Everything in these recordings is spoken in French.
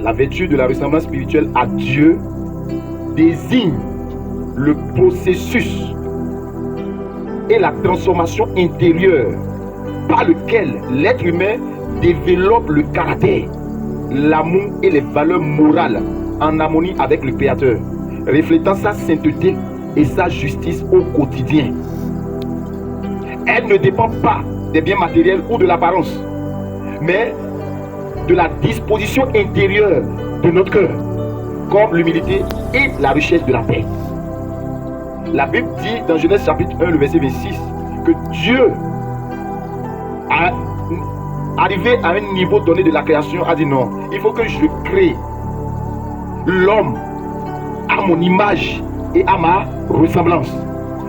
La vertu de la ressemblance spirituelle à Dieu désigne le processus et la transformation intérieure par lequel l'être humain développe le caractère, l'amour et les valeurs morales en harmonie avec le Créateur, reflétant sa sainteté et sa justice au quotidien. Elle ne dépend pas des biens matériels ou de l'apparence, mais de la disposition intérieure de notre cœur, comme l'humilité et la richesse de la paix. La Bible dit dans Genèse chapitre 1, le verset 26, que Dieu, arrivé à un niveau donné de la création, a dit non, il faut que je crée l'homme à mon image et à ma ressemblance.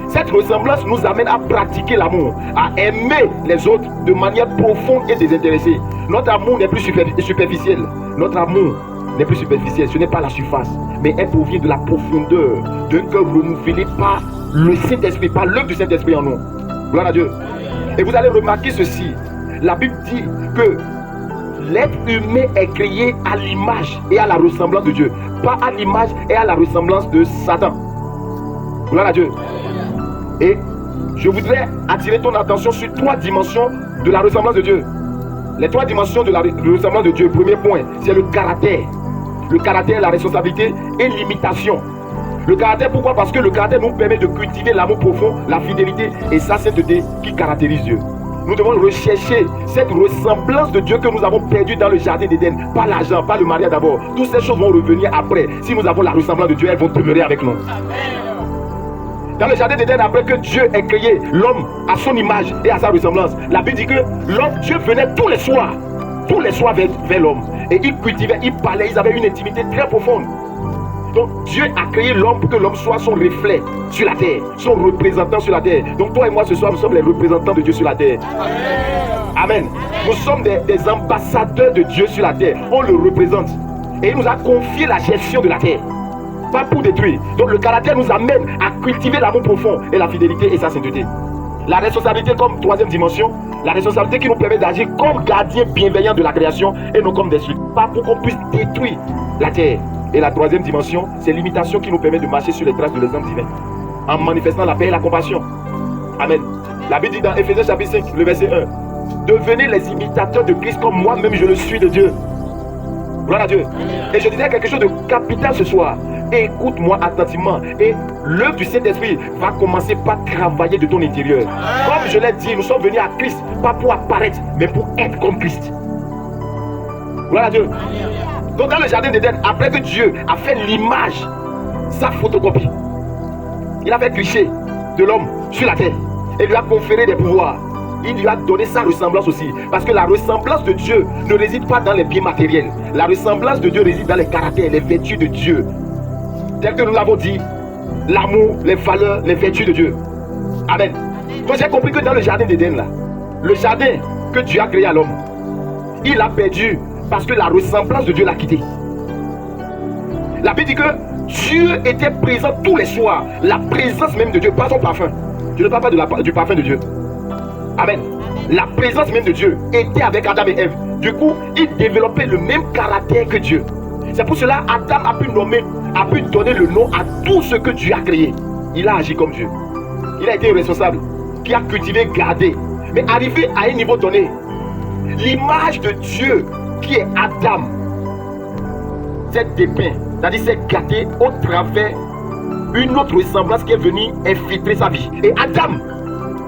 Cette ressemblance nous amène à pratiquer l'amour, à aimer les autres de manière profonde et désintéressée. Notre amour n'est plus superficiel. Notre amour n'est plus superficiel. Ce n'est pas la surface, mais elle provient de la profondeur d'un cœur renouvelé par le Saint-Esprit, par l'œuvre du Saint-Esprit en nous. Gloire à Dieu. Et vous allez remarquer ceci. La Bible dit que l'être humain est créé à l'image et à la ressemblance de Dieu, pas à l'image et à la ressemblance de Satan. Gloire à Dieu. Et je voudrais attirer ton attention sur 3 dimensions de la ressemblance de Dieu. Les 3 dimensions de la ressemblance de Dieu. Premier point, c'est le caractère. Le caractère, la responsabilité et l'imitation. Le caractère, pourquoi? Parce que le caractère nous permet de cultiver l'amour profond, la fidélité et sa sainteté qui caractérise Dieu. Nous devons rechercher cette ressemblance de Dieu que nous avons perdue dans le jardin d'Éden. Pas l'argent, pas le mariage d'abord. Toutes ces choses vont revenir après. Si nous avons la ressemblance de Dieu, elles vont demeurer avec nous. Dans le jardin d'Éden, après que Dieu ait créé l'homme à son image et à sa ressemblance, la Bible dit que l'homme, Dieu venait tous les soirs vers l'homme. Et il cultivait, il parlait, ils avaient une intimité très profonde. Donc Dieu a créé l'homme pour que l'homme soit son reflet sur la terre, son représentant sur la terre. Donc toi et moi ce soir, nous sommes les représentants de Dieu sur la terre. Amen. Nous sommes des ambassadeurs de Dieu sur la terre. On le représente. Et il nous a confié la gestion de la terre. Pas pour détruire. Donc le caractère nous amène à cultiver l'amour profond et la fidélité et sa sainteté. La responsabilité comme 3e dimension, la responsabilité qui nous permet d'agir comme gardiens bienveillants de la création et non comme destructeurs. Pas pour qu'on puisse détruire la terre. Et la 3e dimension, c'est l'imitation qui nous permet de marcher sur les traces de l'exemple divin en manifestant la paix et la compassion. Amen. La Bible dit dans Éphésiens chapitre 5, le verset 1, devenez les imitateurs de Christ comme moi-même je le suis de Dieu. Gloire à Dieu. Et je disais quelque chose de capital ce soir. Écoute-moi attentivement. Et l'œuvre du Saint-Esprit va commencer par travailler de ton intérieur. Comme je l'ai dit, nous sommes venus à Christ, pas pour apparaître, mais pour être comme Christ. Gloire à Dieu. Donc dans le jardin d'Éden, après que Dieu a fait l'image, sa photocopie, il a fait cliché de l'homme sur la terre et lui a conféré des pouvoirs. Il lui a donné sa ressemblance aussi. Parce que la ressemblance de Dieu ne réside pas dans les biens matériels. La ressemblance de Dieu réside dans les caractères, les vertus de Dieu. Tel que nous l'avons dit, l'amour, les valeurs, les vertus de Dieu. Amen. Donc j'ai compris que dans le jardin d'Éden, là, le jardin que Dieu a créé à l'homme, il a perdu parce que la ressemblance de Dieu l'a quitté. La Bible dit que Dieu était présent tous les soirs. La présence même de Dieu, pas son parfum. Je ne parle pas du parfum de Dieu. Amen. La présence même de Dieu était avec Adam et Ève. Du coup, ils développaient le même caractère que Dieu. C'est pour cela Adam a pu donner le nom à tout ce que Dieu a créé. Il a agi comme Dieu. Il a été responsable, qui a cultivé, gardé. Mais arrivé à un niveau donné, l'image de Dieu qui est Adam s'est dépeint, c'est-à-dire s'est gâté au travers une autre ressemblance qui est venue infiltrer sa vie. Et Adam,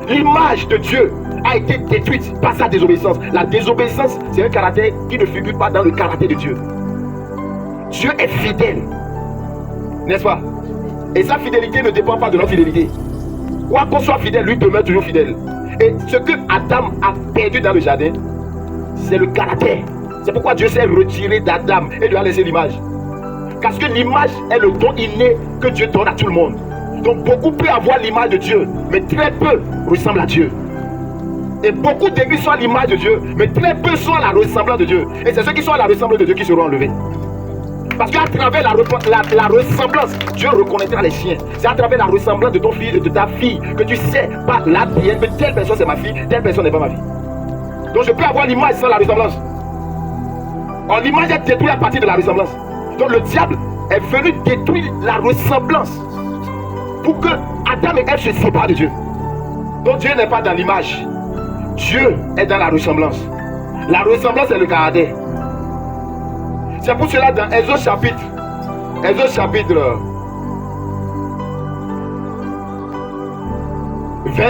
l'image de Dieu a été détruite par sa désobéissance. La désobéissance, c'est un caractère qui ne figure pas dans le caractère de Dieu. Dieu est fidèle, n'est-ce pas? Et sa fidélité ne dépend pas de notre fidélité. Quoi qu'on soit fidèle, lui demeure toujours fidèle. Et ce que Adam a perdu dans le jardin, c'est le caractère. C'est pourquoi Dieu s'est retiré d'Adam et lui a laissé l'image. Parce que l'image est le don inné que Dieu donne à tout le monde. Donc beaucoup peuvent avoir l'image de Dieu, mais très peu ressemblent à Dieu. Et beaucoup d'églises sont à l'image de Dieu, mais très peu sont à la ressemblance de Dieu. Et c'est ceux qui sont à la ressemblance de Dieu qui seront enlevés. Parce qu'à travers la ressemblance, Dieu reconnaîtra les siens. C'est à travers la ressemblance de ton fils et de ta fille que tu sais pas la tienne, que telle personne c'est ma fille, telle personne n'est pas ma fille. Donc je peux avoir l'image sans la ressemblance. Or, l'image est détruite à partir de la ressemblance. Donc le diable est venu détruire la ressemblance pour que Adam et Ève se séparent de Dieu. Donc Dieu n'est pas dans l'image. Dieu est dans la ressemblance. La ressemblance est le caractère. C'est pour cela dans Exode chapitre 20,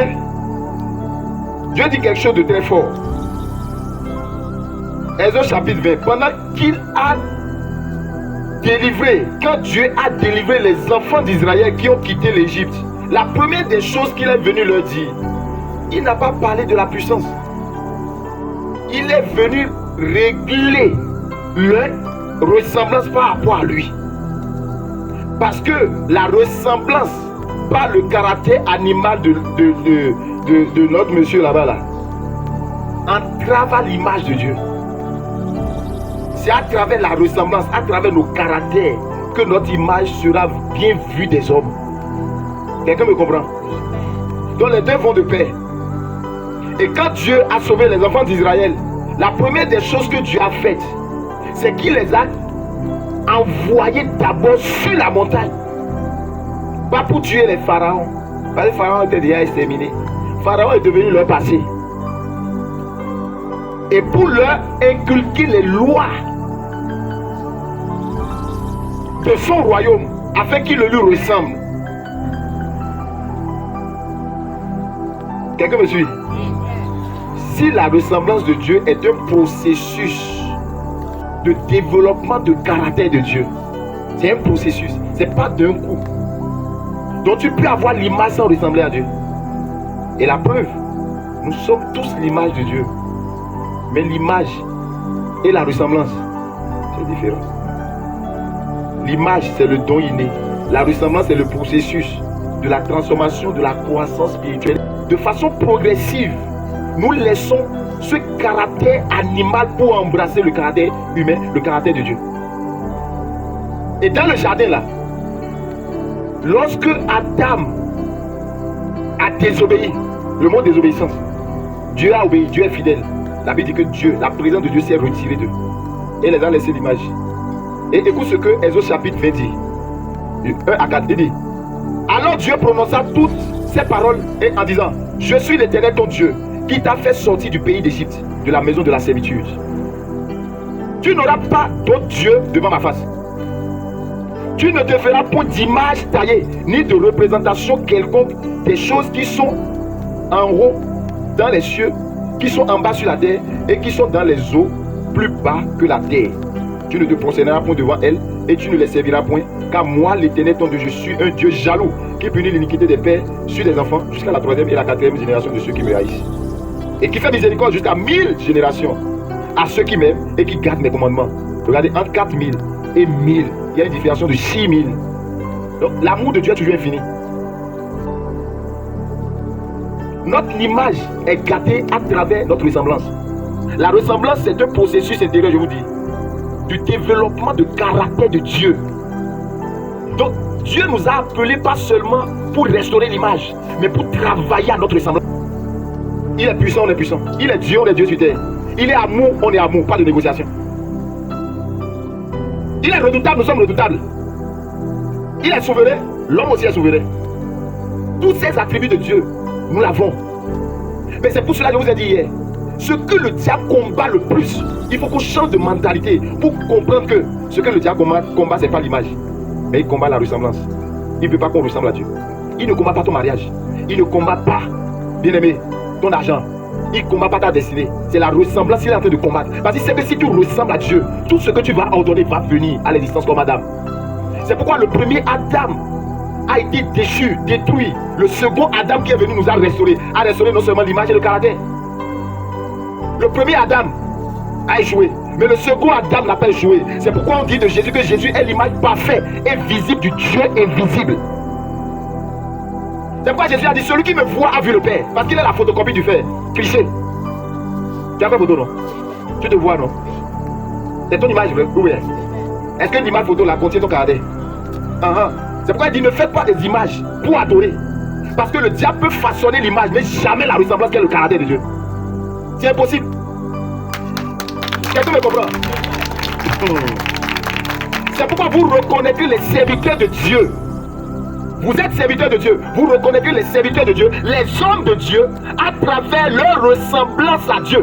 Dieu dit quelque chose de très fort. Exode chapitre 20, pendant qu'il a délivré, quand Dieu a délivré les enfants d'Israël qui ont quitté l'Égypte, la première des choses qu'il est venu leur dire, il n'a pas parlé de la puissance. Il est venu régler leur ressemblance par rapport à lui. Parce que la ressemblance, pas le caractère animal de notre monsieur là-bas, là, entrave à l'image de Dieu. C'est à travers la ressemblance, à travers nos caractères, que notre image sera bien vue des hommes. Quelqu'un me comprend? Donc les deux vont de pair. Et quand Dieu a sauvé les enfants d'Israël, la première des choses que Dieu a faites, c'est qu'il les a envoyés d'abord sur la montagne. Pas pour tuer les pharaons. Parce que les pharaons étaient déjà exterminés. Pharaon est devenu leur passé. Et pour leur inculquer les lois de son royaume, afin qu'il le lui ressemble. Quelqu'un me suit? Si la ressemblance de Dieu est un processus de développement de caractère de Dieu, c'est un processus, c'est pas d'un coup. Donc tu peux avoir l'image sans ressembler à Dieu. Et la preuve, nous sommes tous l'image de Dieu. Mais l'image et la ressemblance, c'est différent. L'image, c'est le don inné. La ressemblance, c'est le processus de la transformation, de la croissance spirituelle. De façon progressive, nous laissons ce caractère animal pour embrasser le caractère humain, le caractère de Dieu. Et dans le jardin là, lorsque Adam a désobéi, le mot désobéissance, Dieu a obéi, Dieu est fidèle. La Bible dit que Dieu, la présence de Dieu s'est retirée d'eux. Et les a laissé l'image. Et écoute ce que Exode chapitre 20 dit. Du 1 à 4, il dit. Alors Dieu prononça toutes ces paroles en disant, je suis l'Éternel ton Dieu, qui t'a fait sortir du pays d'Égypte, de la maison de la servitude. Tu n'auras pas d'autre Dieu devant ma face. Tu ne te feras point d'image taillée, ni de représentation quelconque des choses qui sont en haut dans les cieux, qui sont en bas sur la terre et qui sont dans les eaux plus bas que la terre. Tu ne te prosterneras point devant elles et tu ne les serviras point, car moi l'Éternel ton Dieu, je suis un Dieu jaloux qui punit l'iniquité des pères sur les enfants jusqu'à la 3e et la 4e génération de ceux qui me haïssent, et qui fait miséricorde jusqu'à 1000 générations à ceux qui m'aiment et qui gardent mes commandements. Regardez, entre 4000 et 1000, il y a une différence de 6000. Donc l'amour de Dieu est toujours infini. Notre image est gâtée à travers notre ressemblance. La ressemblance, c'est un processus intérieur, je vous dis, du développement de caractère de Dieu. Donc, Dieu nous a appelés pas seulement pour restaurer l'image, mais pour travailler à notre ressemblance. Il est puissant, on est puissant. Il est Dieu, on est Dieu sur terre. Il est amour, on est amour, pas de négociation. Il est redoutable, nous sommes redoutables. Il est souverain, l'homme aussi est souverain. Tous ces attributs de Dieu, nous l'avons. Mais c'est pour cela que je vous ai dit hier, ce que le diable combat le plus, il faut qu'on change de mentalité pour comprendre que ce que le diable combat, ce n'est pas l'image, mais il combat la ressemblance. Il ne veut pas qu'on ressemble à Dieu. Il ne combat pas ton mariage. Il ne combat pas, bien-aimé, ton argent. Il ne combat pas ta destinée. C'est la ressemblance qu'il est en train de combattre. Parce qu'il sait que si tu ressembles à Dieu, tout ce que tu vas ordonner va venir à l'existence comme Adam. C'est pourquoi le premier Adam a été déchu, détruit. Le second Adam qui est venu nous a restauré non seulement l'image et le caractère. Le premier Adam a échoué, mais le second Adam n'a pas échoué. C'est pourquoi on dit de Jésus que Jésus est l'image parfaite et visible du Dieu invisible. C'est pourquoi Jésus a dit, celui qui me voit a vu le Père. Parce qu'il est la photocopie du Père. Cliché. Tu as fait photo, non? Tu te vois, non? C'est ton image, oui. Est-ce que l'image photo là contient ton caractère? C'est pourquoi il dit, ne faites pas des images pour adorer. Parce que le diable peut façonner l'image, mais jamais la ressemblance qu'est le caractère de Dieu. C'est impossible. Quelqu'un me comprend? C'est pourquoi vous reconnaîtrez les serviteurs de Dieu. Vous êtes serviteurs de Dieu. Vous reconnaîtrez les serviteurs de Dieu, les hommes de Dieu, à travers leur ressemblance à Dieu.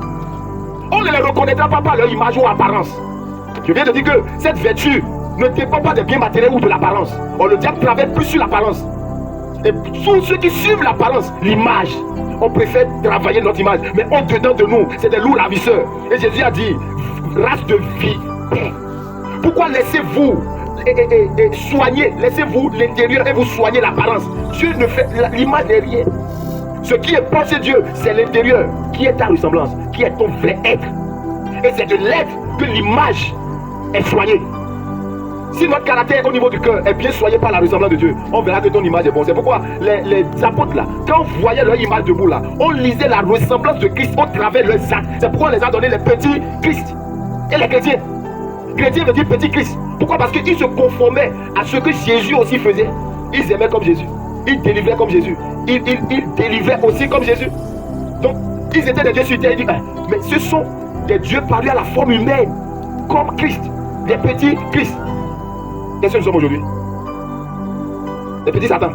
On ne les reconnaîtra pas par leur image ou apparence. Je viens de dire que cette vertu ne dépend pas des biens matériels ou de l'apparence. Le diable travaille plus sur l'apparence. Et tous ceux qui suivent l'apparence, l'image, on préfère travailler notre image. Mais au-dedans de nous, c'est des loups ravisseurs. Et Jésus a dit, race de vie. Pourquoi laissez-vous soigner, laissez-vous l'intérieur et vous soignez l'apparence? Dieu ne fait, l'image n'est rien. Ce qui est pensé Dieu, c'est l'intérieur, qui est ta ressemblance, qui est ton vrai être. Et c'est de l'être que l'image est soignée. Si notre caractère au niveau du cœur est bien soigné par la ressemblance de Dieu, on verra que ton image est bonne. C'est pourquoi les apôtres là, quand on voyait leur image debout là, on lisait la ressemblance de Christ au travers de leurs actes. C'est pourquoi on les a donné les petits Christ. Et les chrétiens. Chrétien veut dire petit Christ. Pourquoi? Parce qu'ils se conformaient à ce que Jésus aussi faisait. Ils aimaient comme Jésus. Ils délivraient comme Jésus. Ils délivraient aussi comme Jésus. Donc, ils étaient des dieux sur terre. Ils disent, mais ce sont des dieux parus à la forme humaine, comme Christ. Des petits Christ. Qu'est-ce que nous sommes aujourd'hui? Les petits Satan.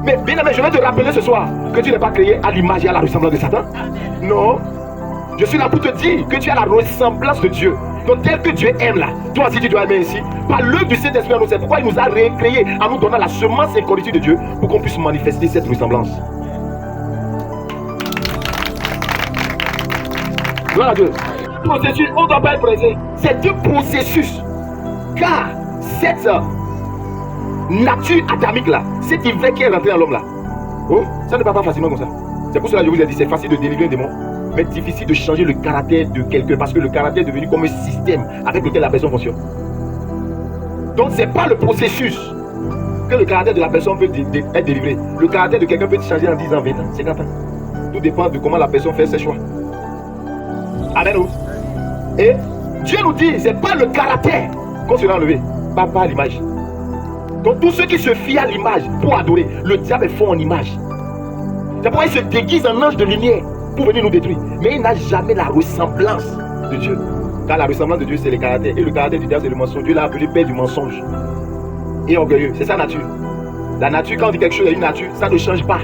Mais bien aimé, je vais te rappeler ce soir que tu n'es pas créé à l'image et à la ressemblance de Satan. Non. Je suis là pour te dire que tu as la ressemblance de Dieu. Donc tel que Dieu aime là, toi aussi tu dois aimer ainsi. Par l'œuvre du Saint-Esprit en nous, c'est pourquoi il nous a recréés en nous donnant la semence incorruptible de Dieu pour qu'on puisse manifester cette ressemblance. Gloire à Dieu. Processus, on ne doit pas être pressé. C'est deux processus. Car cette nature adamique là, cet ivraie qui est rentré dans l'homme là, ça ne va pas facilement comme ça. C'est pour cela que je vous ai dit, c'est facile de délivrer un démon, mais difficile de changer le caractère de quelqu'un, parce que le caractère est devenu comme un système avec lequel la personne fonctionne. Donc c'est pas le processus que le caractère de la personne peut être délivré. Le caractère de quelqu'un peut changer en 10 ans, 20 ans, 50 ans. Tout dépend de comment la personne fait ses choix. Amen. Et Dieu nous dit, c'est pas le caractère qu'on sera enlevé, pas l'image. Donc tous ceux qui se fient à l'image pour adorer, le diable est fort en image. C'est pourquoi il se déguise en ange de lumière pour venir nous détruire. Mais il n'a jamais la ressemblance de Dieu. Car la ressemblance de Dieu, c'est le caractère. Et le caractère du diable, c'est le mensonge. Dieu l'a appelé père du mensonge. Et orgueilleux. C'est sa nature. La nature, quand on dit quelque chose, il y a une nature, ça ne change pas.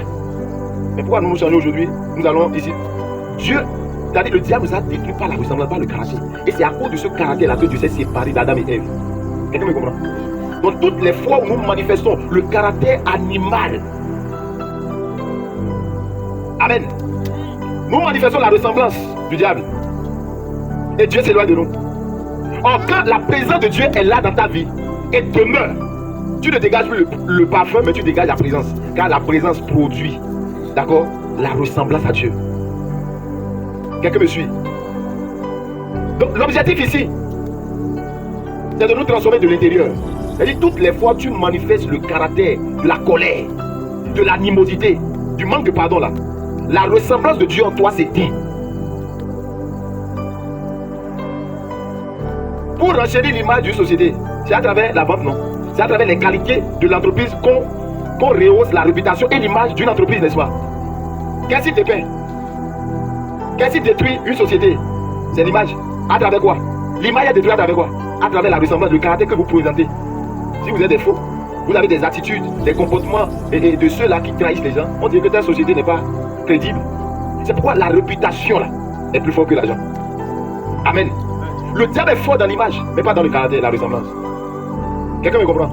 Mais pourquoi nous nous changeons aujourd'hui? Nous allons ici. Dieu, c'est-à-dire le diable nous a détruit par la ressemblance, par le caractère. Et c'est à cause de ce caractère-là que Dieu s'est séparé d'Adam et Ève. Quelqu'un me comprend? Donc toutes les fois où nous manifestons le caractère animal, amen, nous manifestons la ressemblance du diable. Et Dieu s'éloigne de nous. Or, quand la présence de Dieu est là dans ta vie et demeure, tu ne dégages plus le parfum, mais tu dégages la présence. Car la présence produit, d'accord, la ressemblance à Dieu. Quelqu'un me suit? Donc l'objectif ici, c'est de nous transformer de l'intérieur. C'est-à-dire toutes les fois tu manifestes le caractère, de la colère, de l'animosité, du manque de pardon là, la ressemblance de Dieu en toi s'éteint. Pour renchérir l'image d'une société, c'est à travers la vente, non? C'est à travers les qualités de l'entreprise qu'on rehausse la réputation et l'image d'une entreprise, n'est-ce pas? Qu'est-ce qui te fait? Qu'est-ce qui détruit une société? C'est l'image. À travers quoi? L'image est détruite à travers quoi? À travers la ressemblance, le caractère que vous présentez. Si vous êtes des faux, vous avez des attitudes, des comportements et de ceux-là qui trahissent les gens, on dit que ta société n'est pas crédible. C'est pourquoi la réputation là est plus forte que l'argent. Amen. Le diable est fort dans l'image, mais pas dans le caractère, la ressemblance. Quelqu'un me comprend?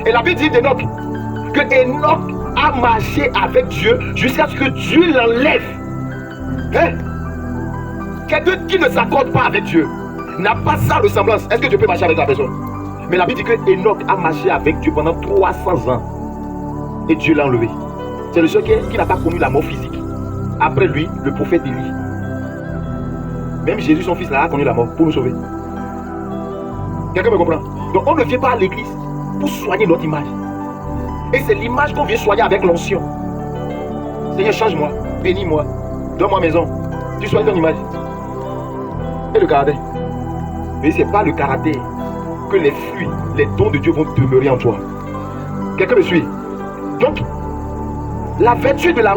Et la Bible dit d'Enoch que Enoch a marché avec Dieu jusqu'à ce que Dieu l'enlève. Hein? Quelqu'un qui ne s'accorde pas avec Dieu n'a pas sa ressemblance. Est-ce que Dieu peut marcher avec la personne? Mais la Bible dit que Enoch a marché avec Dieu pendant 300 ans. Et Dieu l'a enlevé. C'est le seul qui n'a pas connu la mort physique. Après lui, le prophète Élie. Même Jésus, son fils, là, a connu la mort pour nous sauver. Quelqu'un me comprend? Donc on ne vient pas à l'église pour soigner notre image. Et c'est l'image qu'on vient soigner avec l'onction. Seigneur, change-moi, bénis-moi, donne-moi maison. Tu soignes ton image. Et le caractère. Mais ce n'est pas le caractère que les fruits, les dons de Dieu vont demeurer en toi. Quelqu'un me suit? Donc, la vertu de la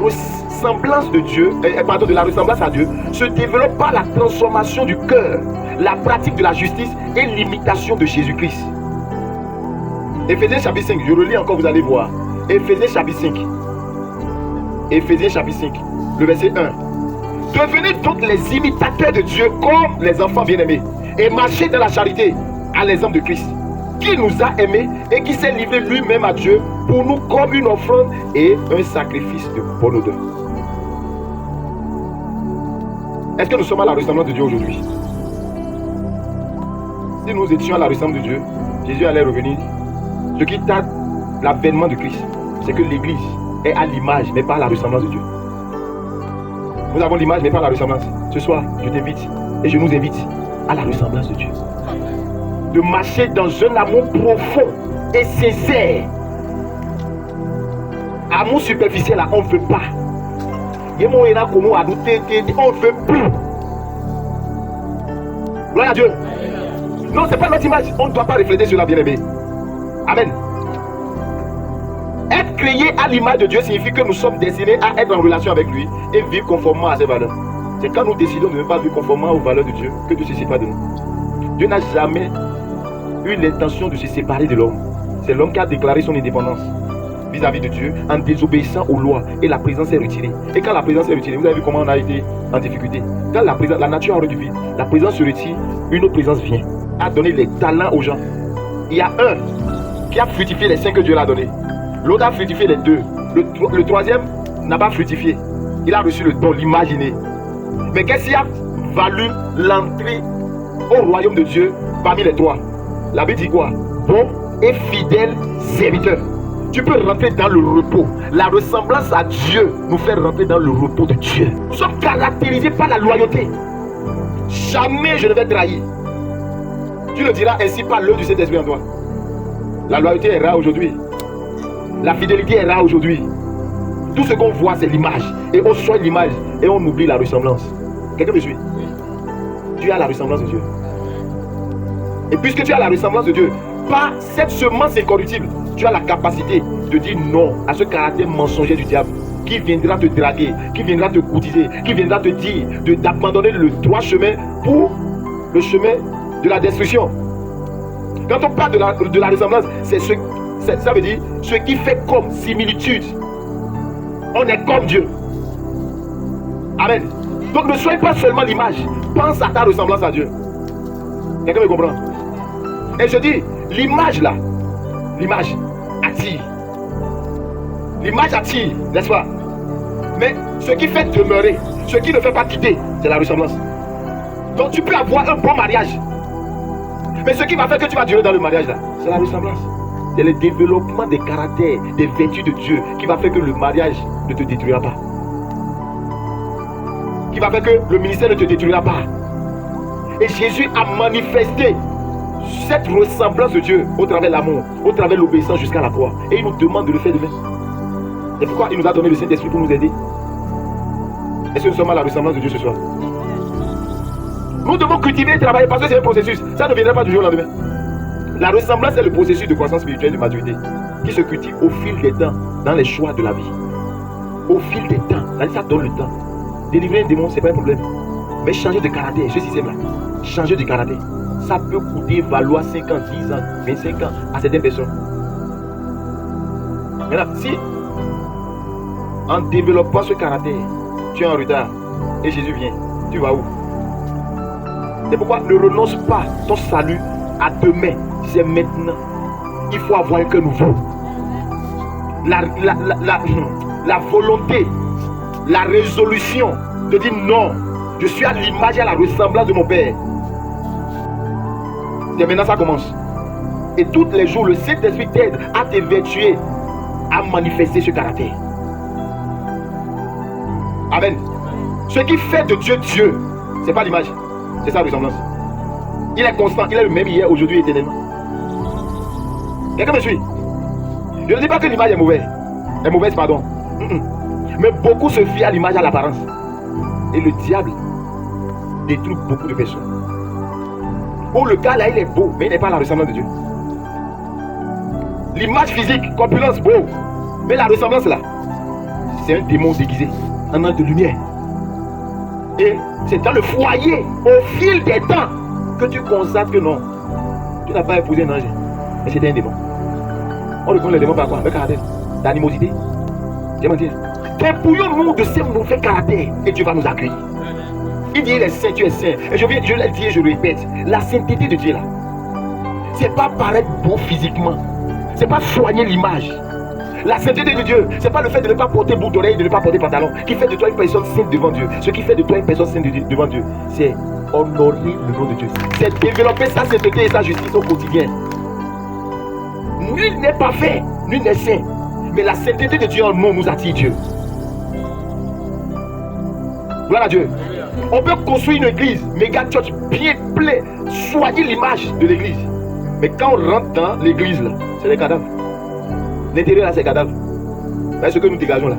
ressemblance de Dieu, de la ressemblance à Dieu, se développe par la transformation du cœur, la pratique de la justice et l'imitation de Jésus-Christ. Éphésiens chapitre 5, je relis encore, vous allez voir. Éphésiens chapitre 5. Éphésiens chapitre 5, le verset 1. Devenez donc les imitateurs de Dieu comme les enfants bien-aimés et marchez dans la charité à l'exemple de Christ, qui nous a aimés et qui s'est livré lui-même à Dieu pour nous comme une offrande et un sacrifice de bonne odeur. Est-ce que nous sommes à la ressemblance de Dieu aujourd'hui? Si nous étions à la ressemblance de Dieu, Jésus allait revenir. Ce qui tarde l'avènement de Christ, c'est que l'Église est à l'image, mais pas à la ressemblance de Dieu. Nous avons l'image, mais pas la ressemblance. Ce soir, je t'invite et je nous invite à la ressemblance de Dieu. De marcher dans un amour profond et sincère. Amour superficiel, là, on ne veut pas. On ne veut plus. Gloire à Dieu. Non, ce n'est pas notre image. On ne doit pas refléter sur la bien-aimée. Amen. Être créé à l'image de Dieu signifie que nous sommes destinés à être en relation avec lui et vivre conformément à ses valeurs. C'est quand nous décidons de ne pas vivre conformément aux valeurs de Dieu que Dieu se sépare de nous. Dieu n'a jamais eu l'intention de se séparer de l'homme. C'est l'homme qui a déclaré son indépendance vis-à-vis de Dieu en désobéissant aux lois et la présence est retirée. Et quand la présence est retirée, vous avez vu comment on a été en difficulté. Quand la nature a retiré, la présence se retire, une autre présence vient, a donné les talents aux gens. Il y a un qui a fructifié les 5 que Dieu l'a donné. L'autre a fructifié les 2. Le troisième n'a pas fructifié. Il a reçu le don, l'imaginer. Mais qu'est-ce qui a valu l'entrée au royaume de Dieu parmi les 3? La Bible dit quoi? Bon et fidèle serviteur. Tu peux rentrer dans le repos. La ressemblance à Dieu nous fait rentrer dans le repos de Dieu. Nous sommes caractérisés par la loyauté. Jamais je ne vais trahir. Tu le diras ainsi par l'œuvre du Saint-Esprit en toi. La loyauté est rare aujourd'hui. La fidélité est rare aujourd'hui. Tout ce qu'on voit, c'est l'image. Et on soigne l'image et on oublie la ressemblance. Quelqu'un me suit? Tu as la ressemblance de Dieu. Et puisque tu as la ressemblance de Dieu, par cette semence incorruptible, tu as la capacité de dire non à ce caractère mensonger du diable qui viendra te draguer, qui viendra te courtiser, qui viendra te dire d'abandonner le droit chemin pour le chemin de la destruction. Quand on parle de la ressemblance, ça veut dire ce qui fait comme similitude. On est comme Dieu. Amen. Donc ne soyez pas seulement l'image. Pense à ta ressemblance à Dieu. Quelqu'un me comprend? Et je dis, l'image là, l'image attire. L'image attire, n'est-ce pas? Mais ce qui fait demeurer, ce qui ne fait pas quitter, c'est la ressemblance. Donc tu peux avoir un bon mariage. Mais ce qui va faire que tu vas durer dans le mariage là, c'est la ressemblance. C'est le développement des caractères, des vertus de Dieu qui va faire que le mariage ne te détruira pas. Qui va faire que le ministère ne te détruira pas. Et Jésus a manifesté cette ressemblance de Dieu au travers de l'amour, au travers de l'obéissance jusqu'à la croix. Et il nous demande de le faire demain. Et pourquoi il nous a donné le Saint-Esprit pour nous aider? Est-ce que nous sommes à la ressemblance de Dieu ce soir? Nous devons cultiver et travailler parce que c'est un processus. Ça ne viendra pas du jour au lendemain. La ressemblance est le processus de croissance spirituelle de maturité qui se cultive au fil des temps dans les choix de la vie. Au fil des temps, ça donne le temps. Délivrer un démon, ce n'est pas un problème. Mais changer de caractère, ce système-là, changer de caractère, ça peut coûter valoir 5 ans, 10 ans, 25 ans à certaines personnes. Maintenant, si en développant ce caractère, tu es en retard et Jésus vient, tu vas où? C'est pourquoi ne renonce pas ton salut à demain, c'est maintenant. Il faut avoir un cœur nouveau. La volonté, la résolution de dire non, je suis à l'image et à la ressemblance de mon Père. Et maintenant ça commence. Et tous les jours, le Saint-Esprit t'aide à t'évertuer, à manifester ce caractère. Amen. Ce qui fait de Dieu Dieu, c'est pas l'image, c'est sa ressemblance. Il est constant, il est le même hier, aujourd'hui, éternellement. Quelqu'un me suit? Je ne dis pas que l'image est mauvaise, pardon. Mais beaucoup se fient à l'image, à l'apparence. Et le diable détruit beaucoup de personnes. Oh, le gars là, il est beau, mais il n'est pas la ressemblance de Dieu. L'image physique, corpulence, beau. Mais la ressemblance là, c'est un démon déguisé. un ange de lumière. Et c'est dans le foyer, au fil des temps, que tu constates que non, tu n'as pas épousé un ange, mais c'était un démon. On reconnaît le démon par quoi? Le caractère, l'animosité. J'ai menti. Dépouillons-nous de ces mauvais caractères et Dieu va nous accueillir. Il dit, il est saint, tu es saint. Et je l'ai dit et je le répète, la sainteté de Dieu là, c'est pas paraître bon physiquement, c'est pas soigner l'image. La sainteté de Dieu, c'est pas le fait de ne pas porter boucle d'oreille, de ne pas porter pantalon, qui fait de toi une personne sainte devant Dieu. Ce qui fait de toi une personne sainte devant Dieu, c'est honorer le nom de Dieu. C'est développer sa sainteté et sa justice au quotidien. Nul n'est parfait, nul n'est saint. Mais la sainteté de Dieu en nous attire Dieu. Gloire à Dieu. On peut construire une église, méga church, bien plein, soigner l'image de l'église. Mais quand on rentre dans l'église là, c'est des cadavres. L'intérieur là, c'est des cadavres. Là, ce que nous dégageons là,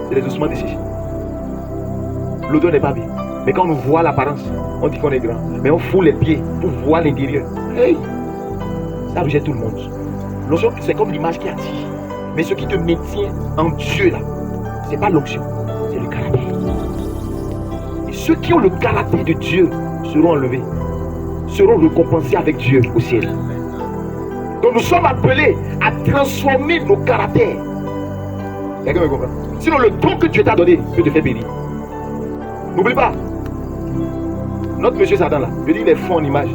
c'est les ossements desséchés. L'odeur n'est pas bien. Mais quand on voit l'apparence, on dit qu'on est grand. Mais on fout les pieds pour voir l'intérieur. Hey! Ça rejette tout le monde. L'onction, c'est comme l'image qui attire. Mais ce qui te maintient en Dieu là, c'est pas l'onction, c'est le caractère. Et ceux qui ont le caractère de Dieu seront enlevés, seront récompensés avec Dieu au ciel. Donc nous sommes appelés à transformer nos caractères. Quelqu'un me comprend? Sinon le don que Dieu t'a donné peut te faire périr. N'oublie pas, notre monsieur Satan là, je dis il est fort en image.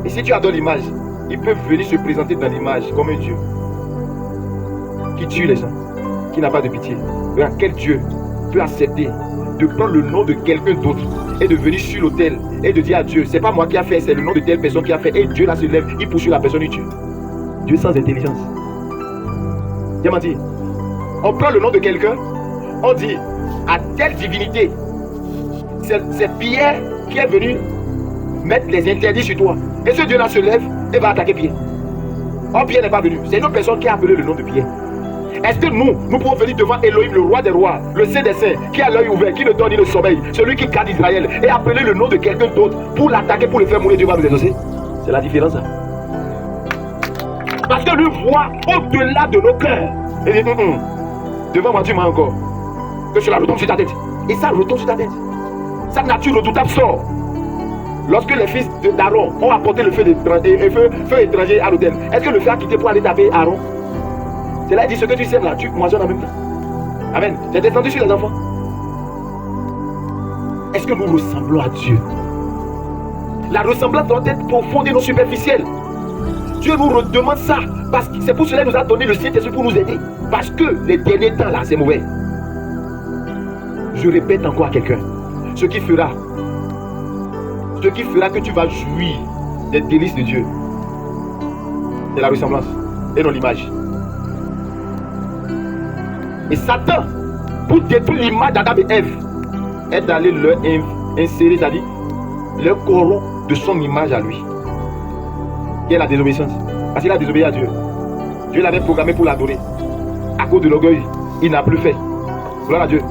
Et si tu adores l'image, il peut venir se présenter dans l'image comme un Dieu qui tue les gens, qui n'a pas de pitié. Regarde, quel Dieu peut accepter de prendre le nom de quelqu'un d'autre et de venir sur l'autel et de dire à Dieu, c'est pas moi qui a fait, c'est le nom de telle personne qui a fait. Et Dieu là se lève, il poursuit la personne, il tue. Dieu sans intelligence. J'ai menti. On prend le nom de quelqu'un, on dit à telle divinité, c'est Pierre qui est venu mettre les interdits sur toi. Et ce Dieu là se lève et va attaquer Pierre. Oh, Pierre n'est pas venu, c'est une autre personne qui a appelé le nom de Pierre. Est-ce que nous pouvons venir devant Elohim, le roi des rois, le saint des saints, qui a l'œil ouvert, qui ne donne ni le sommeil, celui qui garde Israël, et appeler le nom de quelqu'un d'autre pour l'attaquer, pour le faire mourir? Dieu va nous exaucer. C'est la différence. Hein? Parce que lui voit au-delà de nos cœurs. Et dit, devant moi, tu m'as encore. Que cela retombe sur ta tête. Et ça retombe sur ta tête. Sa nature redoutable sort. Lorsque les fils d'Aaron ont apporté le feu étranger à l'autel, est-ce que le feu a quitté pour aller taper Aaron? C'est là, il dit, ce que tu sèmes là, tu moissonnes en même temps. Amen. C'est descendu sur les enfants. Est-ce que nous ressemblons à Dieu? La ressemblance doit être profonde et non superficielle. Dieu nous redemande ça. Parce que c'est pour cela qu'il nous a donné le Saint-Esprit pour nous aider. Parce que les derniers temps là, c'est mauvais. Je répète encore à quelqu'un. Ce qui fera que tu vas jouir des délices de Dieu, c'est la ressemblance et non l'image. Et Satan, pour détruire l'image d'Adam et Ève, est allé leur insérer, c'est-à-dire leur corrompre de son image à lui. Qui est la désobéissance. Parce qu'il a désobéi à Dieu. Dieu l'avait programmé pour l'adorer. À cause de l'orgueil, il n'a plus fait. Gloire à Dieu.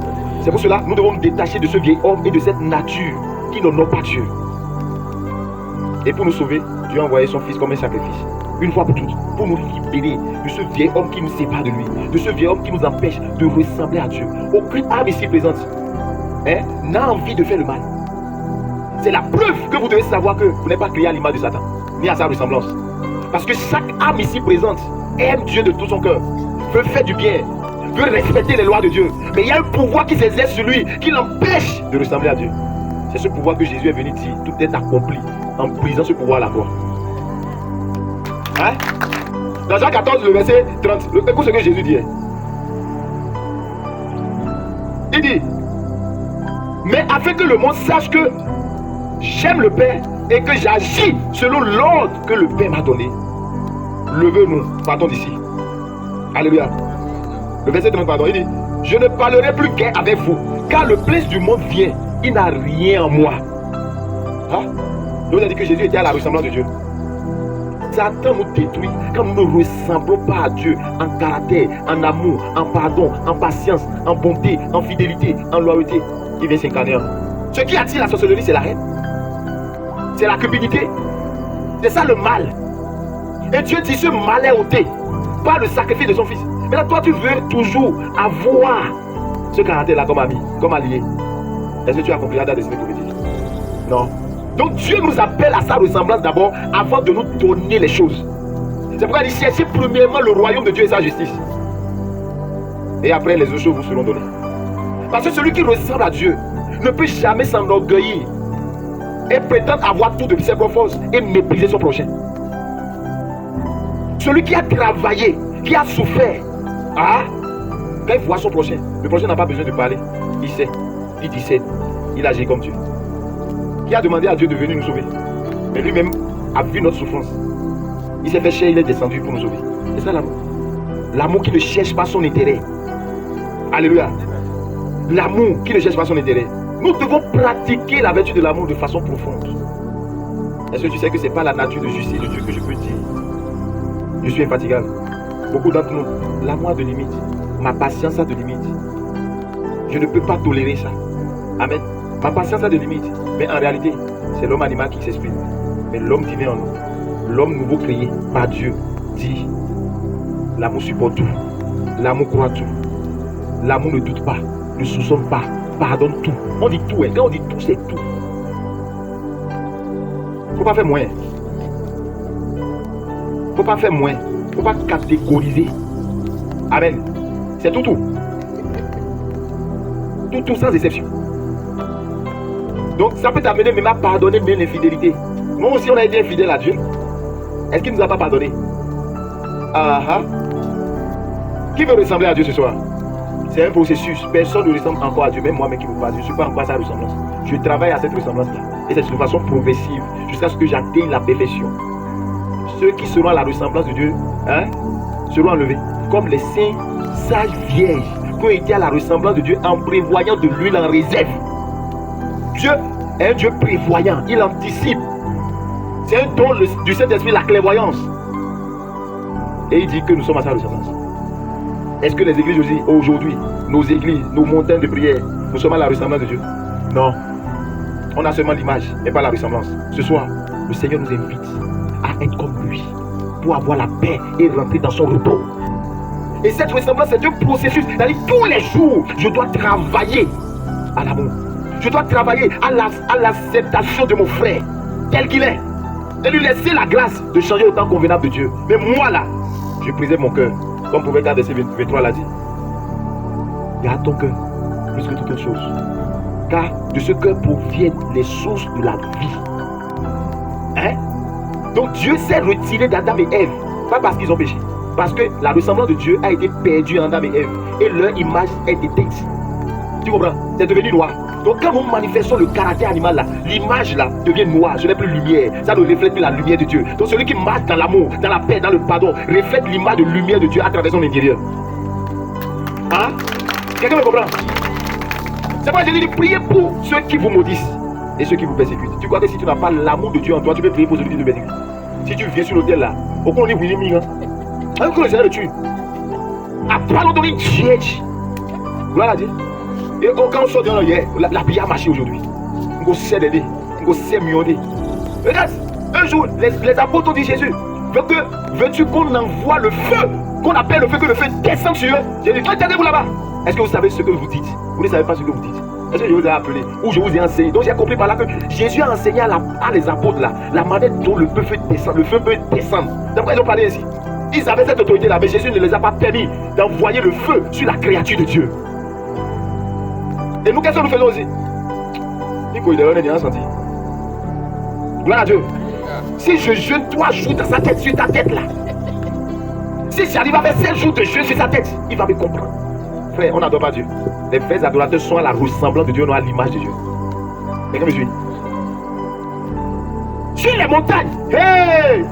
C'est pour cela que nous devons nous détacher de ce vieil homme et de cette nature qui n'honore pas Dieu. Et pour nous sauver, Dieu a envoyé son fils comme un sacrifice. Une fois pour toutes, pour nous libérer de ce vieil homme qui nous sépare de lui, de ce vieil homme qui nous empêche de ressembler à Dieu. Aucune âme ici présente n'a envie de faire le mal. C'est la preuve que vous devez savoir que vous n'êtes pas créé à l'image de Satan, ni à sa ressemblance. Parce que chaque âme ici présente aime Dieu de tout son cœur, veut faire du bien, veut respecter les lois de Dieu. Mais il y a un pouvoir qui s'exerce sur lui, qui l'empêche de ressembler à Dieu. C'est ce pouvoir que Jésus est venu dire, tout est accompli, en brisant ce pouvoir à la croix. Hein? Dans Jean 14, le verset 30, écoute ce que Jésus dit. Il dit, mais afin que le monde sache que j'aime le Père et que j'agis selon l'ordre que le Père m'a donné, levez-nous, partons d'ici. Alléluia. Le verset 30, pardon, il dit, je ne parlerai plus guère avec vous, car le prince du monde vient, il n'a rien en moi. Hein? Je vous ai dit que Jésus était à la ressemblance de Dieu. Satan nous détruit quand nous ne ressemblons pas à Dieu en caractère, en amour, en pardon, en patience, en bonté, en fidélité, en loyauté. Il vient s'incarner en nous. Ce qui attire la sorcellerie, c'est la haine. C'est la cupidité. C'est ça le mal. Et Dieu dit ce mal est ôté par le sacrifice de son fils. Mais là, toi, tu veux toujours avoir ce caractère-là comme ami, comme allié, est-ce que tu accompliras ta destinée prophétique? Non. Donc Dieu nous appelle à sa ressemblance d'abord avant de nous donner les choses. C'est pourquoi il dit cherchez premièrement le royaume de Dieu et sa justice. Et après les autres choses vous seront données. Parce que celui qui ressemble à Dieu ne peut jamais s'enorgueillir et prétendre avoir tout de ses propres forces et mépriser son prochain. Celui qui a travaillé, qui a souffert, quand il voit son prochain, le prochain n'a pas besoin de parler. Il sait, il discerne, il agit comme Dieu. Qui a demandé à Dieu de venir nous sauver. Mais lui-même a vu notre souffrance. Il s'est fait chair, il est descendu pour nous sauver. C'est ça l'amour. L'amour qui ne cherche pas son intérêt. Alléluia. L'amour qui ne cherche pas son intérêt. Nous devons pratiquer la vertu de l'amour de façon profonde. Est-ce que tu sais que ce n'est pas la nature de justice de Dieu que je peux dire? Je suis infatigable. Beaucoup d'entre nous, l'amour a de limites. Ma patience a de limites. Je ne peux pas tolérer ça. Amen. Ma patience a de limites. Mais en réalité, c'est l'homme animal qui s'exprime. Mais l'homme divin en nous, l'homme nouveau créé par Dieu, dit l'amour supporte tout. L'amour croit tout. L'amour ne doute pas, ne soupçonne pas, pardonne tout. On dit tout, hein. Quand on dit tout, c'est tout. Faut pas faire moins. Faut pas faire moins. Faut pas catégoriser. Amen. C'est tout. Tout sans exception. Donc ça peut t'amener même à pardonner même l'infidélité. Nous aussi on a été infidèles à Dieu. Est-ce qu'il ne nous a pas pardonné? Qui veut ressembler à Dieu ce soir? C'est un processus. Personne ne ressemble encore à Dieu. Même moi-même qui vous parle, je ne suis pas encore à sa ressemblance. Je travaille à cette ressemblance-là. Et c'est de façon progressive jusqu'à ce que j'atteigne la perfection. Ceux qui seront à la ressemblance de Dieu seront enlevés. Comme les saints sages vierges qui ont été à la ressemblance de Dieu en prévoyant de l'huile en réserve. Dieu est un Dieu prévoyant. Il anticipe. C'est un don du Saint-Esprit, la clairvoyance. Et il dit que nous sommes à sa ressemblance. Est-ce que les églises aujourd'hui, nos églises, nos montagnes de prière, nous sommes à la ressemblance de Dieu? Non. On a seulement l'image, mais pas la ressemblance. Ce soir, le Seigneur nous invite à être comme lui, pour avoir la paix et rentrer dans son repos. Et cette ressemblance, c'est un processus. C'est-à-dire, tous les jours, je dois travailler à l'amour. Je dois travailler à l'acceptation de mon frère, tel qu'il est. Et lui laisser la grâce de changer au temps convenable de Dieu. Mais moi là, je préserve mon cœur. Comme Proverbe 4, verset 23 l'a dit. Garde ton cœur, plus que toute autre chose. Car de ce cœur proviennent les sources de la vie. Donc Dieu s'est retiré d'Adam et Ève. Pas parce qu'ils ont péché. Parce que la ressemblance de Dieu a été perdue en Adam et Ève. Et leur image est éteinte. Tu comprends? C'est devenu noir. Donc quand nous manifestons le caractère animal là, l'image là devient noire, ce n'est plus lumière, ça ne reflète plus la lumière de Dieu. Donc celui qui marche dans l'amour, dans la paix, dans le pardon, reflète l'image de lumière de Dieu à travers son intérieur. Quelqu'un me comprend? C'est pourquoi je dis priez pour ceux qui vous maudissent et ceux qui vous persécutent. Tu crois que si tu n'as pas l'amour de Dieu en toi, tu peux prier pour celui qui te persécute? Si tu viens sur l'autel là, au on dit oui, oui, alors que le Seigneur le tue. Après l'on donne une diège. Voilà la Dieu. Et quand on sort de la prière a marché aujourd'hui. On sait d'aider, on sait miauder. Regarde, un jour, les apôtres ont dit Jésus, veux-tu qu'on envoie le feu, qu'on appelle le feu, que le feu descende sur eux? J'ai dit, attendez-vous là-bas. Est-ce que vous savez ce que vous dites? Vous ne savez pas ce que vous dites. Est-ce que je vous ai appelé ou je vous ai enseigné? Donc j'ai compris par là que Jésus a enseigné à les apôtres là, la manière dont le feu peut descendre. Le feu peut descendre. C'est pourquoi ils ont parlé ainsi. Ils avaient cette autorité là, mais Jésus ne les a pas permis d'envoyer le feu sur la créature de Dieu. Et nous, qu'est-ce que nous faisons aussi? Il faut y senti. Gloire à Dieu. Si je jeûne 3 jours dans sa tête, sur ta tête là, si j'arrive à faire 7 jours de jeûne sur sa tête, il va me comprendre. Frère, on n'adore pas Dieu. Les vrais adorateurs sont à la ressemblance de Dieu, non à l'image de Dieu. Quelqu'un me suit? Sur les montagnes. Hey!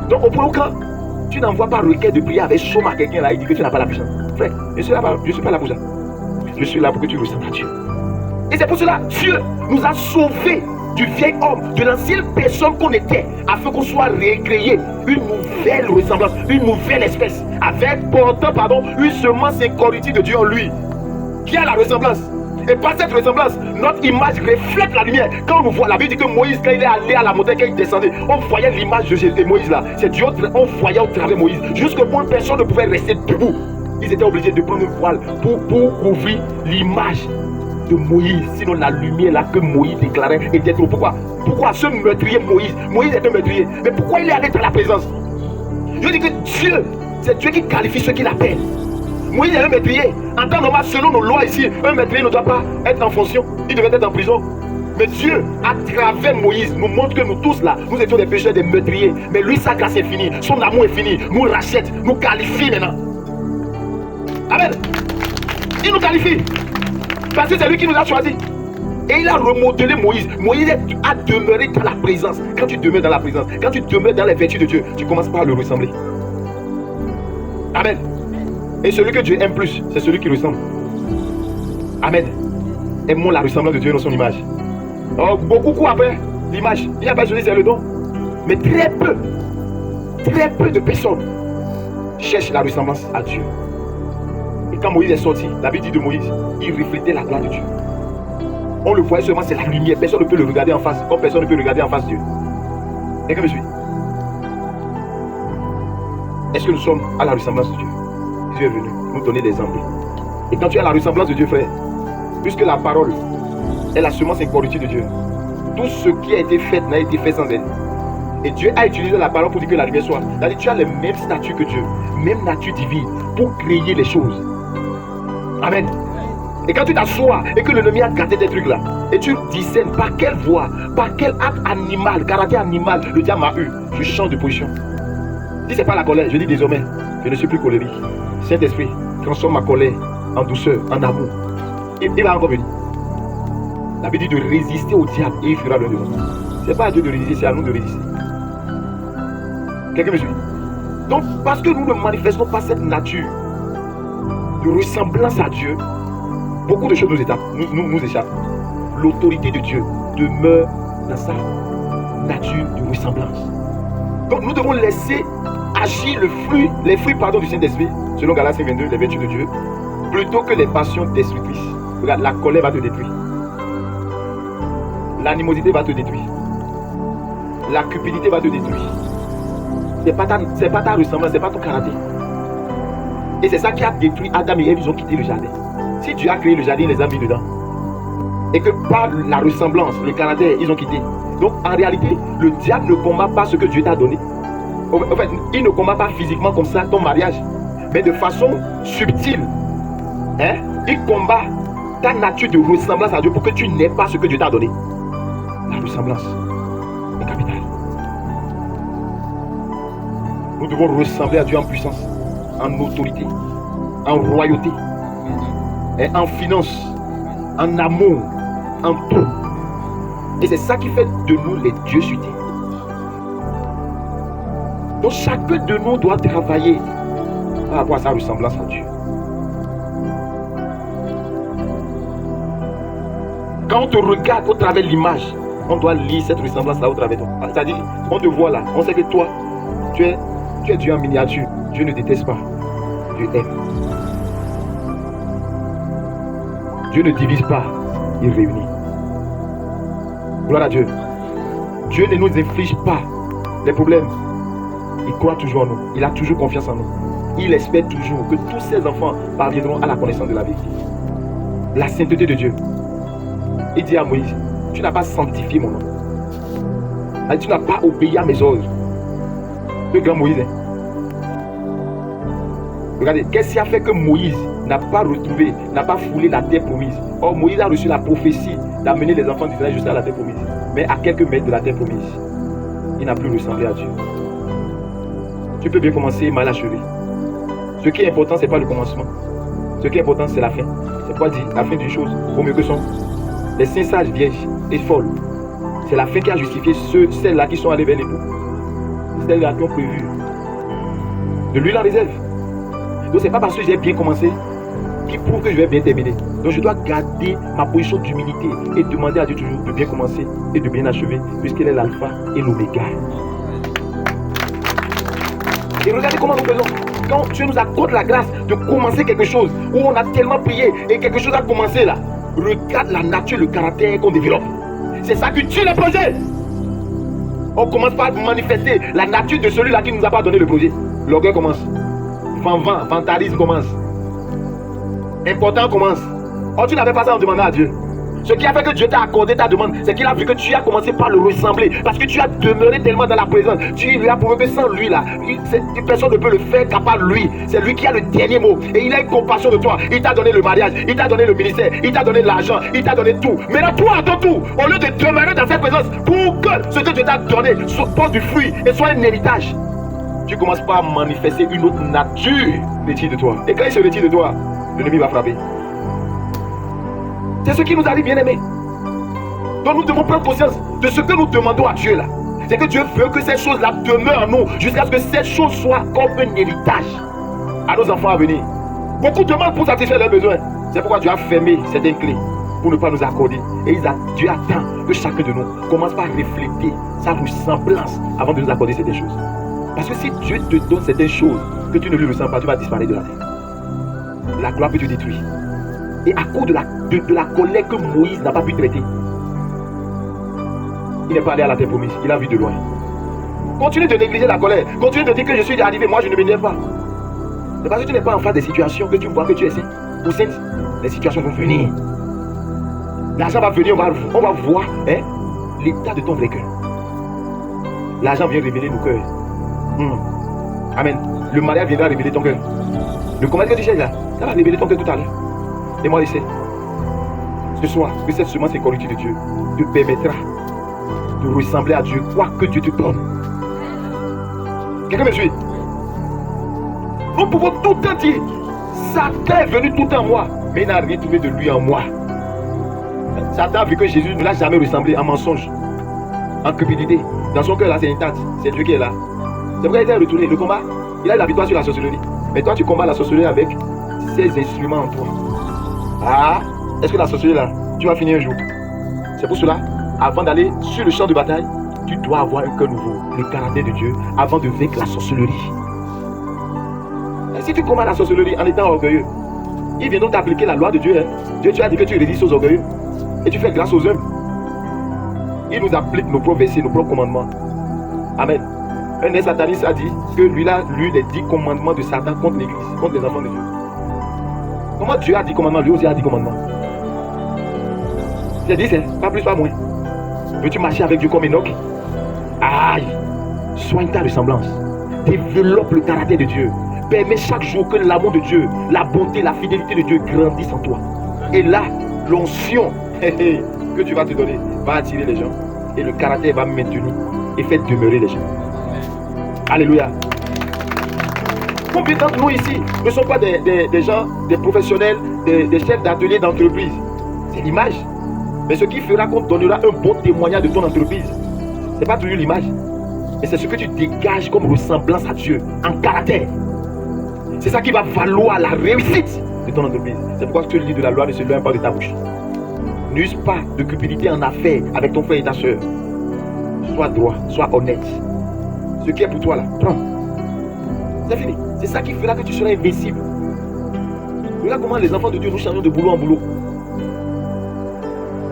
Donc au point où quand tu n'envoies pas requête de prière avec chôme à quelqu'un là, il dit que tu n'as pas la puissance. Frère, je suis pas là pour ça. Je suis là pour que tu ressembles à Dieu. Et c'est pour cela Dieu nous a sauvés du vieil homme, de l'ancienne personne qu'on était, afin qu'on soit récréé une nouvelle ressemblance, une nouvelle espèce, avec portant une semence incorruptible de Dieu en lui, qui a la ressemblance. Et par cette ressemblance, notre image reflète la lumière. Quand on nous voit, la Bible dit que Moïse, quand il est allé à la montagne, quand il descendait, on voyait l'image de Moïse là. C'est Dieu, on voyait au travers Moïse. Jusqu'au point où personne ne pouvait rester debout. Ils étaient obligés de prendre un voile pour couvrir l'image de Moïse. Sinon la lumière là que Moïse déclarait était trop. Pourquoi ce meurtrier Moïse est un meurtrier, mais pourquoi il est allé dans la présence? Je dis que Dieu, c'est Dieu qui qualifie ceux qu'il appelle. Moïse est un meurtrier. En temps normal, selon nos lois ici, un meurtrier ne doit pas être en fonction. Il devait être en prison. Mais Dieu, à travers Moïse, nous montre que nous tous là, nous étions des pécheurs, des meurtriers. Mais lui, sa grâce est finie. Son amour est fini. Nous rachète, nous qualifie maintenant. Amen. Il nous qualifie. Parce que c'est lui qui nous a choisis. Et il a remodelé Moïse. Moïse a demeuré dans la présence. Quand tu demeures dans la présence, quand tu demeures dans les vertus de Dieu, tu commences par le ressembler. Amen. Et celui que Dieu aime plus, c'est celui qui ressemble. Amen. Aimons la ressemblance de Dieu dans son image. Oh, beaucoup courent après l'image. Il n'y a pas besoin, c'est le don. Mais très peu de personnes cherchent la ressemblance à Dieu. Et quand Moïse est sorti, la Bible dit de Moïse, il reflétait la gloire de Dieu. On le voyait seulement, c'est la lumière. Personne ne peut le regarder en face, comme personne ne peut regarder en face Dieu. Quelqu'un me suit? Est-ce que nous sommes à la ressemblance de Dieu? Dieu est venu nous donner des exemples. Et quand tu es à la ressemblance de Dieu, frère, puisque la parole est la semence incorruptible de Dieu, tout ce qui a été fait n'a été fait sans elle. Et Dieu a utilisé la parole pour dire que la lumière soit. C'est-à-dire que tu as les mêmes statuts que Dieu, même nature divine, pour créer les choses. Amen. Et quand tu t'assois et que l'ennemi a gâté tes trucs là, et tu discernes par quelle voie, par quel acte animal, caractère animal, le diable m'a eu, je change de position. Si ce n'est pas la colère, je dis désormais, je ne suis plus colérique. Saint-Esprit, transforme ma colère en douceur, en amour. Il va encore venir. La Bible dit de résister au diable et il fera le devant. Ce n'est pas à Dieu de résister, c'est à nous de résister. Quelqu'un me suit? Donc, parce que nous ne manifestons pas cette nature de ressemblance à Dieu, beaucoup de choses nous échappent. L'autorité de Dieu demeure dans sa nature de ressemblance. Donc, nous devons laisser agir les fruits du Saint-Esprit, selon Galates 5:22, les vertus de Dieu, plutôt que les passions destructrices. Regarde, la colère va te détruire. L'animosité va te détruire. La cupidité va te détruire. C'est pas ta ressemblance, c'est pas ton caractère. Et c'est ça qui a détruit Adam et Ève, ils ont quitté le jardin. Si Dieu a créé le jardin, il les a mis dedans. Et que par la ressemblance, le caractère, ils ont quitté. Donc en réalité, le diable ne combat pas ce que Dieu t'a donné. En fait, il ne combat pas physiquement comme ça ton mariage, mais de façon subtile. Il combat ta nature de ressemblance à Dieu pour que tu n'aies pas ce que Dieu t'a donné. La ressemblance est capitale. Nous devons ressembler à Dieu en puissance, en autorité, en royauté, en finance, en amour, en tout. Et c'est ça qui fait de nous les dieux suités. Donc chacun de nous doit travailler par rapport à sa ressemblance à Dieu. Quand on te regarde au travers de l'image, on doit lire cette ressemblance-là au travers de toi. C'est-à-dire, on te voit là, on sait que toi, tu es Dieu en miniature. Dieu ne déteste pas, Dieu aime. Dieu ne divise pas, il réunit. Gloire à Dieu. Dieu ne nous inflige pas les problèmes. Il croit toujours en nous. Il a toujours confiance en nous. Il espère toujours que tous ses enfants parviendront à la connaissance de la vérité. La sainteté de Dieu. Il dit à Moïse, tu n'as pas sanctifié mon nom. Tu n'as pas obéi à mes ordres. Le grand Moïse. Regardez, qu'est-ce qui a fait que Moïse n'a pas retrouvé, n'a pas foulé la terre promise? Or, Moïse a reçu la prophétie d'amener les enfants d'Israël jusqu'à la terre promise. Mais à quelques mètres de la terre promise, il n'a plus ressemblé à Dieu. Tu peux bien commencer mal achevé. Ce qui est important, ce n'est pas le commencement. Ce qui est important, c'est la fin. C'est quoi dire? La fin d'une chose vaut mieux que son. Les saints sages, vierges et folles, c'est la fin qui a justifié celles-là qui sont allées vers l'époux. Celles-là qui ont prévu de lui la réserve. Donc c'est pas parce que j'ai bien commencé qui prouve que je vais bien terminer. Donc je dois garder ma position d'humilité et demander à Dieu toujours de bien commencer et de bien achever, puisqu'il est l'alpha et l'oméga. Et regardez comment nous faisons. Quand Dieu nous accorde la grâce de commencer quelque chose, où on a tellement prié et quelque chose a commencé là, regarde la nature, le caractère qu'on développe. C'est ça qui tue les projets. On commence par manifester la nature de celui-là qui ne nous a pas donné le projet. L'orgueil commence. Vantalisme commence. important commence. Oh, tu n'avais pas ça en demandant à Dieu. Ce qui a fait que Dieu t'a accordé ta demande, c'est qu'il a vu que tu as commencé par le ressembler. Parce que tu as demeuré tellement dans la présence. Tu lui as prouvé que sans lui, là, personne ne peut le faire qu'à part lui. C'est lui qui a le dernier mot. Et il a une compassion de toi. Il t'a donné le mariage, il t'a donné le ministère, il t'a donné l'argent, il t'a donné tout. Maintenant, toi, à ton tour, au lieu de demeurer dans cette présence, pour que ce que Dieu t'a donné porte du fruit et soit un héritage, tu commences par manifester une autre nature de toi. Et quand il se retire de toi, l'ennemi va frapper. C'est ce qui nous arrive, bien aimés. Donc nous devons prendre conscience de ce que nous demandons à Dieu là. C'est que Dieu veut que ces choses-là demeurent en nous jusqu'à ce que ces choses soient comme un héritage à nos enfants à venir. Beaucoup demandent pour satisfaire leurs besoins. C'est pourquoi Dieu a fermé certaines clés pour ne pas nous accorder. Et Dieu attend que chacun de nous commence par refléter sa ressemblance avant de nous accorder certaines choses. Parce que si Dieu te donne certaines choses que tu ne lui ressens pas, tu vas disparaître de la terre. La gloire peut te détruire. Et à cause de la colère que Moïse n'a pas pu traiter, il n'est pas allé à la terre promise, il a vu de loin. Continue de négliger la colère, continue de dire que je suis arrivé, moi je ne m'énerve pas. C'est parce que tu n'es pas en face des situations que tu vois que tu es saint ou sainte. Les situations vont venir. L'argent va venir, on va voir l'état de ton vrai cœur. L'argent vient révéler nos cœurs. Amen. Le mariage viendra révéler ton cœur. Le commerce que tu cherches là, ça va révéler ton cœur tout à l'heure. Et moi, je sais, ce soir, que cette semence incorruptible de Dieu te permettra de ressembler à Dieu, quoi que Dieu te donne. Quelqu'un me suit? Nous pouvons tout le temps dire, Satan est venu tout en moi, mais il n'a rien trouvé de lui en moi. Satan a vu que Jésus ne l'a jamais ressemblé en mensonge, en cupidité. Dans son cœur là, c'est intact. C'est Dieu qui est là. C'est pourquoi il est retourné. Le combat, il a eu la victoire sur la sorcellerie. Mais toi, tu combats la sorcellerie avec ses instruments en toi. Ah, est-ce que la sorcellerie là, tu vas finir un jour? C'est pour cela, avant d'aller sur le champ de bataille, tu dois avoir un cœur nouveau, le caractère de Dieu, avant de vaincre la sorcellerie. Et si tu combats la sorcellerie en étant orgueilleux, ils viendront t'appliquer la loi de Dieu. Dieu, tu as dit que tu résistes aux orgueilleux et tu fais grâce aux hommes. Il nous applique nos propres versets, nos propres commandements. Amen. Un sataniste a dit que lui a lu les 10 commandements de Satan contre l'église, contre les enfants de Dieu. Comment Dieu a 10 commandements, lui aussi a 10 commandements. C'est dit, c'est pas plus, pas moins. Veux-tu marcher avec Dieu comme Enoch? Aïe! Soigne ta ressemblance. Développe le caractère de Dieu. Permets chaque jour que l'amour de Dieu, la bonté, la fidélité de Dieu grandissent en toi. Et là, l'onction que tu vas te donner va attirer les gens. Et le caractère va maintenir et faire demeurer les gens. Alléluia. Combien d'entre nous ici ne sont pas des gens, des professionnels, des chefs d'atelier d'entreprise? C'est l'image. Mais ce qui fera qu'on donnera un bon témoignage de ton entreprise, ce n'est pas toujours l'image. Mais c'est ce que tu dégages comme ressemblance à Dieu, en caractère. C'est ça qui va valoir la réussite de ton entreprise. C'est pourquoi ce livre de la loi ne se loin pas de ta bouche. N'use pas de cupidité en affaires avec ton frère et ta soeur. Sois droit, sois honnête. Ce qui est pour toi là, prends. C'est fini. C'est ça qui fera que tu seras invincible. Regarde comment les enfants de Dieu nous changeons de boulot en boulot.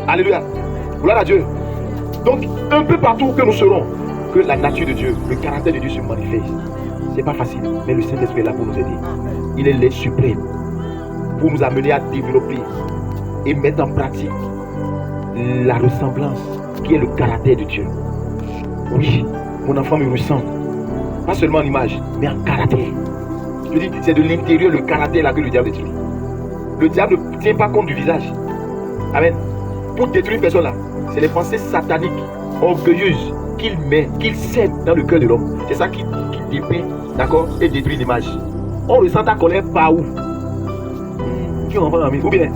Alléluia. Gloire à Dieu. Donc, un peu partout que nous serons, que la nature de Dieu, le caractère de Dieu se manifeste. C'est pas facile, mais le Saint-Esprit est là pour nous aider. Il est l'aide suprême pour nous amener à développer et mettre en pratique la ressemblance qui est le caractère de Dieu. Oui, mon enfant me ressemble. Pas seulement en image, mais en caractère. Je dis, c'est de l'intérieur, le caractère là que le diable détruit. Le diable ne tient pas compte du visage. Amen. Pour détruire une personne là, c'est les pensées sataniques, orgueilleuses qu'il met, qu'il sème dans le cœur de l'homme. C'est ça qui dépeint, d'accord, et détruit l'image. On ressent ta colère par où? Tu en ami? Ou bien,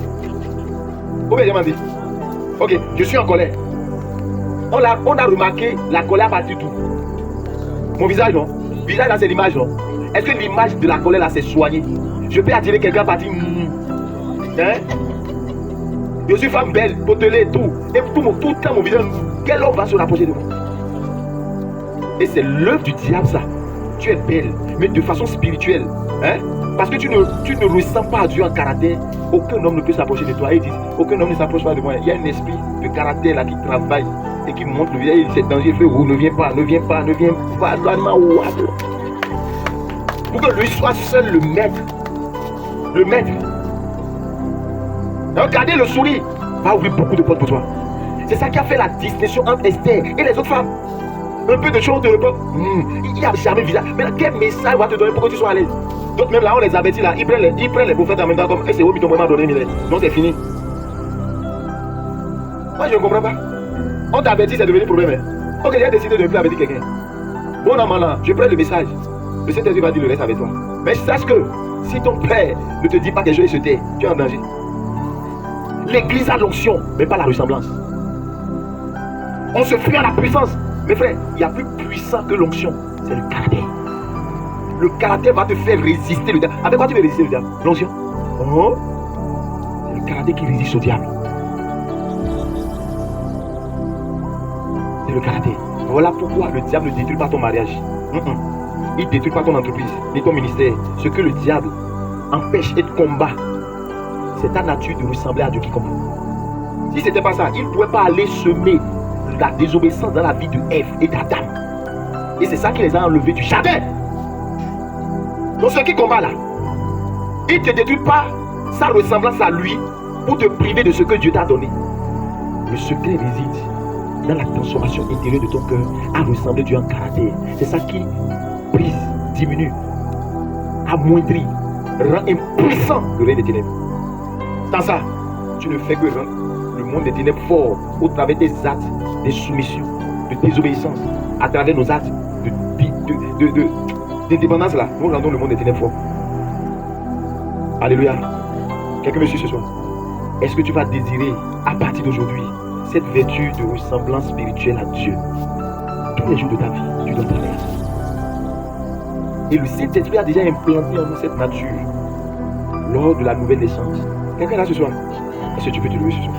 je m'en dis. Ok, je suis en colère. On a remarqué la colère à partir d'où? Mon visage, non? Le visage là, c'est l'image, non? Est-ce que l'image de la colère là, c'est soigné? Je peux attirer quelqu'un à partir. Hein? Je suis femme belle, potelée, tout. Et tout le temps, mon visage, quel homme va se rapprocher de moi? Et c'est l'œuvre du diable, ça. Tu es belle, mais de façon spirituelle. Hein? Parce que tu ne ressens pas Dieu en caractère. Aucun homme ne peut s'approcher de toi. Et il dit, aucun homme ne s'approche pas de moi. Il y a un esprit de caractère là qui travaille et qui montre le visage. Il dit, c'est danger, ne viens pas, ne viens pas, ne viens pas. Pour que lui soit seul le maître. Le maître. Regardez le sourire va ouvrir beaucoup de portes pour toi. C'est ça qui a fait la distinction entre Esther et les autres femmes. Un peu de choses de repos. Il n'y a jamais visage. Mais quel message va te donner pour que tu sois à l'aise? D'autres même là, on les avertit là. Ils prennent les prophètes en même temps comme et c'est eux qui t'ont vraiment donné. Non, c'est fini. Moi, je ne comprends pas. On t'avertit, c'est devenu problème. Hein? Ok, j'ai décidé de ne plus avertir quelqu'un. Bon, non, maintenant, je prends le message. Le Saint-Esprit va dire le reste avec toi. Mais sache que si ton père ne te dit pas quelque chose et se tait, tu es en danger. L'église a l'onction, mais pas la ressemblance. On se fuit à la puissance. Mes frères, il y a plus puissant que l'onction. C'est le caractère. Le caractère va te faire résister le diable. Avec quoi tu veux résister le diable? L'onction. Oh, c'est le caractère qui résiste au diable. C'est le caractère. Voilà pourquoi le diable ne détruit pas ton mariage. Il ne détruit pas ton entreprise, ni ton ministère. Ce que le diable empêche et combat, c'est ta nature de ressembler à Dieu qui combat. Si ce n'était pas ça, il ne pouvait pas aller semer la désobéissance dans la vie de Ève et d'Adam. Et c'est ça qui les a enlevés du jardin. Donc ce qui combat là, il ne te détruit pas sa ressemblance à lui pour te priver de ce que Dieu t'a donné. Le secret réside dans la transformation intérieure de ton cœur à ressembler Dieu en caractère. C'est ça qui brise, diminue, amoindrit, rend impuissant le règne des ténèbres. Dans ça, tu ne fais que rendre le monde des ténèbres fort au travers des actes de soumission, de désobéissance, à travers nos actes d'indépendance là. Nous rendons le monde des ténèbres fort. Alléluia. Quelqu'un me suit ce soir? Est-ce que tu vas désirer à partir d'aujourd'hui cette vertu de ressemblance spirituelle à Dieu? Tous les jours de ta vie, tu dois travailler. Et le Saint-Esprit a déjà implanté en nous cette nature lors de la nouvelle naissance. Quelqu'un là ce soir? Est-ce que tu peux te lever ce soir?